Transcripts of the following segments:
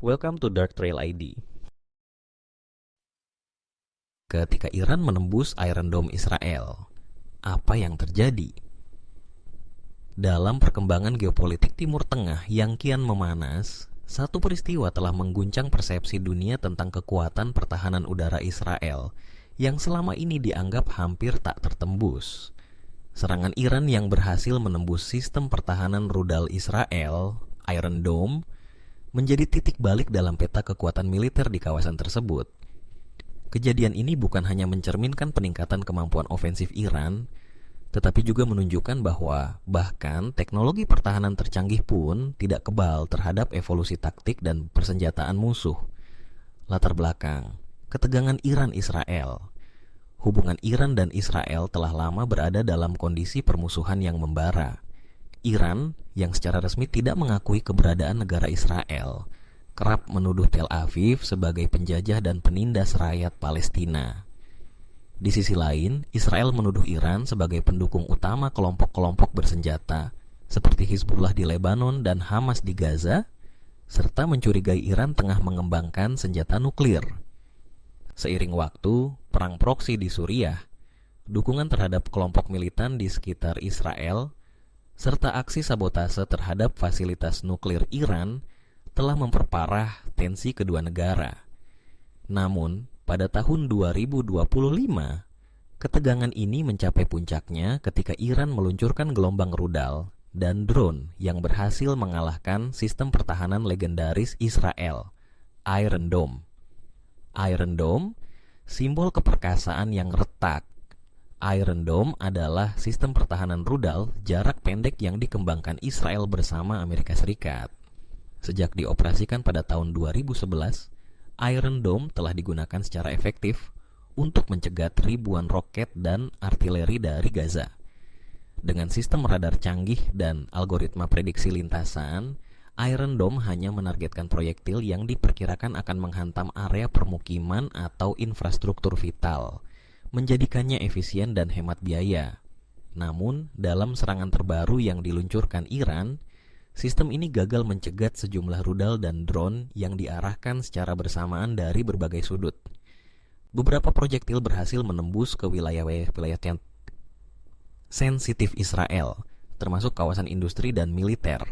Welcome to Dark Trail ID. Ketika Iran menembus Iron Dome Israel, apa yang terjadi? Dalam perkembangan geopolitik Timur Tengah yang kian memanas, satu peristiwa telah mengguncang persepsi dunia tentang kekuatan pertahanan udara Israel yang selama ini dianggap hampir tak tertembus. Serangan Iran yang berhasil menembus sistem pertahanan rudal Israel, Iron Dome, menjadi titik balik dalam peta kekuatan militer di kawasan tersebut. Kejadian ini bukan hanya mencerminkan peningkatan kemampuan ofensif Iran, tetapi juga menunjukkan bahwa bahkan teknologi pertahanan tercanggih pun tidak kebal terhadap evolusi taktik dan persenjataan musuh. Latar belakang, ketegangan Iran-Israel. Hubungan Iran dan Israel telah lama berada dalam kondisi permusuhan yang membara. Iran, yang secara resmi tidak mengakui keberadaan negara Israel, kerap menuduh Tel Aviv sebagai penjajah dan penindas rakyat Palestina. Di sisi lain, Israel menuduh Iran sebagai pendukung utama kelompok-kelompok bersenjata seperti Hizbullah di Lebanon dan Hamas di Gaza, serta mencurigai Iran tengah mengembangkan senjata nuklir. Seiring waktu, perang proksi di Suriah, dukungan terhadap kelompok militan di sekitar Israel, serta aksi sabotase terhadap fasilitas nuklir Iran telah memperparah tensi kedua negara. Namun, pada tahun 2025, ketegangan ini mencapai puncaknya ketika Iran meluncurkan gelombang rudal dan drone yang berhasil mengalahkan sistem pertahanan legendaris Israel, Iron Dome. Iron Dome, simbol keperkasaan yang retak. Iron Dome adalah sistem pertahanan rudal jarak pendek yang dikembangkan Israel bersama Amerika Serikat. Sejak dioperasikan pada tahun 2011, Iron Dome telah digunakan secara efektif untuk mencegat ribuan roket dan artileri dari Gaza. Dengan sistem radar canggih dan algoritma prediksi lintasan, Iron Dome hanya menargetkan proyektil yang diperkirakan akan menghantam area permukiman atau infrastruktur vital, menjadikannya efisien dan hemat biaya. Namun, dalam serangan terbaru yang diluncurkan Iran, sistem ini gagal mencegat sejumlah rudal dan drone yang diarahkan secara bersamaan dari berbagai sudut. Beberapa proyektil berhasil menembus ke wilayah-wilayah yang sensitif Israel, termasuk kawasan industri dan militer.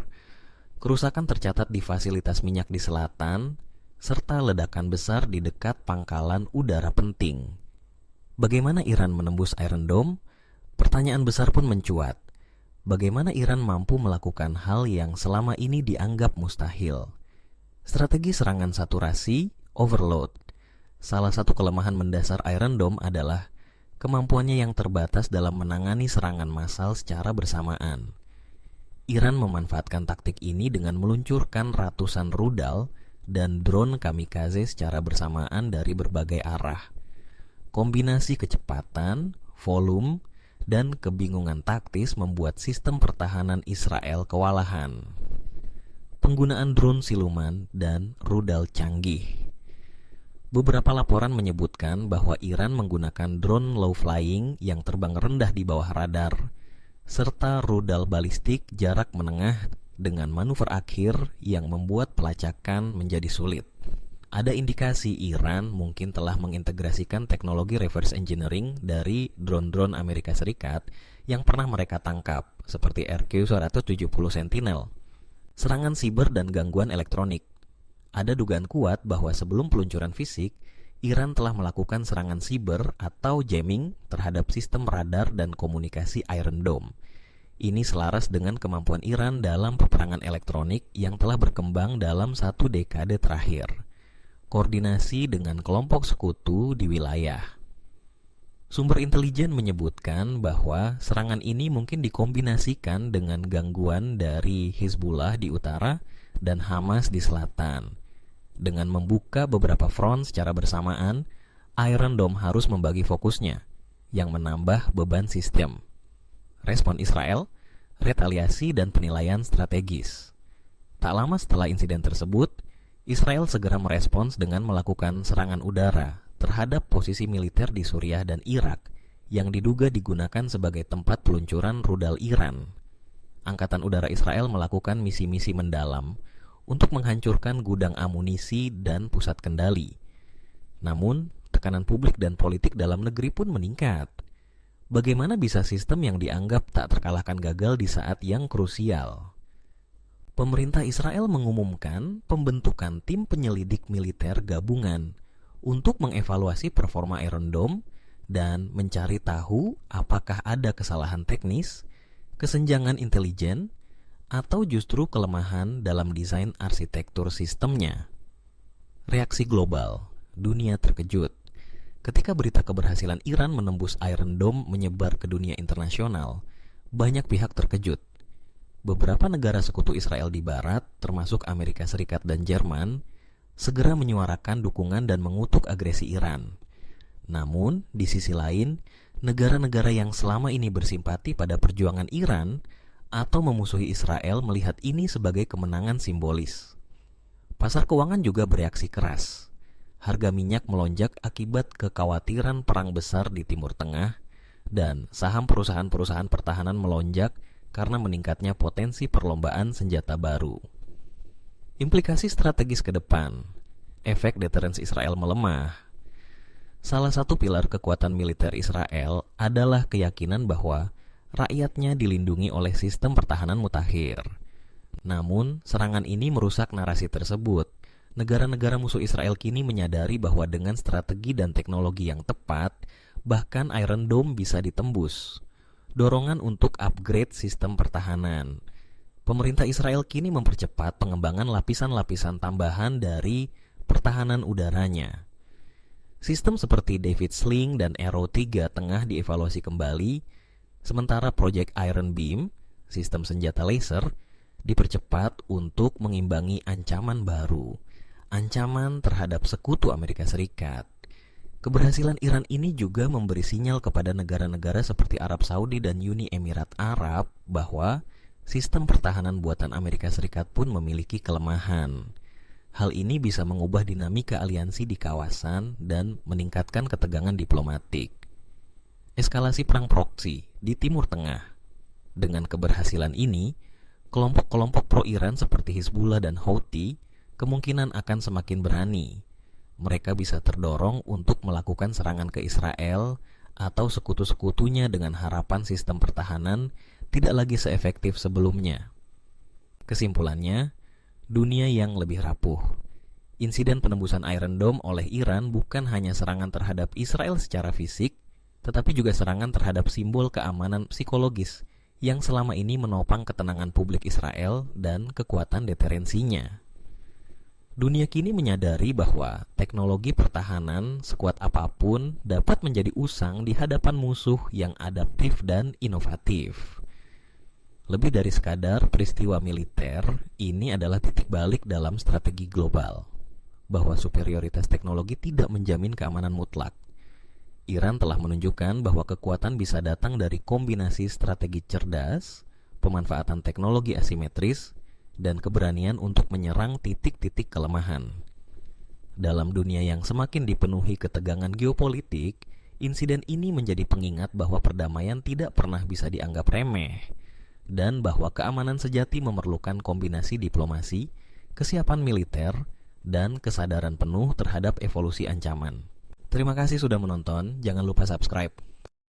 Kerusakan tercatat di fasilitas minyak di selatan, serta ledakan besar di dekat pangkalan udara penting. Bagaimana Iran menembus Iron Dome? Pertanyaan besar pun mencuat. Bagaimana Iran mampu melakukan hal yang selama ini dianggap mustahil? Strategi serangan saturasi, overload. Salah satu kelemahan mendasar Iron Dome adalah kemampuannya yang terbatas dalam menangani serangan massal secara bersamaan. Iran memanfaatkan taktik ini dengan meluncurkan ratusan rudal dan drone kamikaze secara bersamaan dari berbagai arah. Kombinasi kecepatan, volume, dan kebingungan taktis membuat sistem pertahanan Israel kewalahan. Penggunaan drone siluman dan rudal canggih. Beberapa laporan menyebutkan bahwa Iran menggunakan drone low flying yang terbang rendah di bawah radar, serta rudal balistik jarak menengah dengan manuver akhir yang membuat pelacakan menjadi sulit. Ada indikasi Iran mungkin telah mengintegrasikan teknologi reverse engineering dari drone-drone Amerika Serikat yang pernah mereka tangkap, seperti RQ-170 Sentinel. Serangan siber dan gangguan elektronik. Ada dugaan kuat bahwa sebelum peluncuran fisik, Iran telah melakukan serangan siber atau jamming terhadap sistem radar dan komunikasi Iron Dome. Ini selaras dengan kemampuan Iran dalam peperangan elektronik yang telah berkembang dalam satu dekade terakhir. Koordinasi dengan kelompok sekutu di wilayah. Sumber intelijen menyebutkan bahwa serangan ini mungkin dikombinasikan dengan gangguan dari Hizbullah di utara dan Hamas di selatan. Dengan membuka beberapa front secara bersamaan, Iron Dome harus membagi fokusnya, yang menambah beban sistem. Respon Israel, retaliasi dan penilaian strategis. Tak lama setelah insiden tersebut, Israel segera merespons dengan melakukan serangan udara terhadap posisi militer di Suriah dan Irak yang diduga digunakan sebagai tempat peluncuran rudal Iran. Angkatan Udara Israel melakukan misi-misi mendalam untuk menghancurkan gudang amunisi dan pusat kendali. Namun, tekanan publik dan politik dalam negeri pun meningkat. Bagaimana bisa sistem yang dianggap tak terkalahkan gagal di saat yang krusial? Pemerintah Israel mengumumkan pembentukan tim penyelidik militer gabungan untuk mengevaluasi performa Iron Dome dan mencari tahu apakah ada kesalahan teknis, kesenjangan intelijen, atau justru kelemahan dalam desain arsitektur sistemnya. Reaksi global, dunia terkejut. Ketika berita keberhasilan Iran menembus Iron Dome menyebar ke dunia internasional, banyak pihak terkejut. Beberapa negara sekutu Israel di barat, termasuk Amerika Serikat dan Jerman, segera menyuarakan dukungan dan mengutuk agresi Iran. Namun, di sisi lain, negara-negara yang selama ini bersimpati pada perjuangan Iran atau memusuhi Israel melihat ini sebagai kemenangan simbolis. Pasar keuangan juga bereaksi keras. Harga minyak melonjak akibat kekhawatiran perang besar di Timur Tengah, dan saham perusahaan-perusahaan pertahanan melonjak karena meningkatnya potensi perlombaan senjata baru. Implikasi strategis ke depan, efek deterrence Israel melemah. Salah satu pilar kekuatan militer Israel adalah keyakinan bahwa rakyatnya dilindungi oleh sistem pertahanan mutakhir. Namun, serangan ini merusak narasi tersebut. Negara-negara musuh Israel kini menyadari bahwa dengan strategi dan teknologi yang tepat, bahkan Iron Dome bisa ditembus. Dorongan untuk upgrade sistem pertahanan. Pemerintah Israel kini mempercepat pengembangan lapisan-lapisan tambahan dari pertahanan udaranya. Sistem seperti David Sling dan Arrow 3 tengah dievaluasi kembali, sementara Project Iron Beam, sistem senjata laser, dipercepat untuk mengimbangi ancaman baru. Ancaman terhadap sekutu Amerika Serikat. Keberhasilan Iran ini juga memberi sinyal kepada negara-negara seperti Arab Saudi dan Uni Emirat Arab bahwa sistem pertahanan buatan Amerika Serikat pun memiliki kelemahan. Hal ini bisa mengubah dinamika aliansi di kawasan dan meningkatkan ketegangan diplomatik. Eskalasi perang proksi di Timur Tengah. Dengan keberhasilan ini, kelompok-kelompok pro-Iran seperti Hizbullah dan Houthi kemungkinan akan semakin berani. Mereka bisa terdorong untuk melakukan serangan ke Israel atau sekutu-sekutunya dengan harapan sistem pertahanan tidak lagi seefektif sebelumnya. Kesimpulannya, dunia yang lebih rapuh. Insiden penembusan Iron Dome oleh Iran bukan hanya serangan terhadap Israel secara fisik, tetapi juga serangan terhadap simbol keamanan psikologis yang selama ini menopang ketenangan publik Israel dan kekuatan deterensinya. Dunia kini menyadari bahwa teknologi pertahanan sekuat apapun dapat menjadi usang di hadapan musuh yang adaptif dan inovatif. Lebih dari sekadar peristiwa militer, ini adalah titik balik dalam strategi global, bahwa superioritas teknologi tidak menjamin keamanan mutlak. Iran telah menunjukkan bahwa kekuatan bisa datang dari kombinasi strategi cerdas, pemanfaatan teknologi asimetris, dan keberanian untuk menyerang titik-titik kelemahan. Dalam dunia yang semakin dipenuhi ketegangan geopolitik, insiden ini menjadi pengingat bahwa perdamaian tidak pernah bisa dianggap remeh, dan bahwa keamanan sejati memerlukan kombinasi diplomasi, kesiapan militer, dan kesadaran penuh terhadap evolusi ancaman. Terima kasih sudah menonton, jangan lupa subscribe.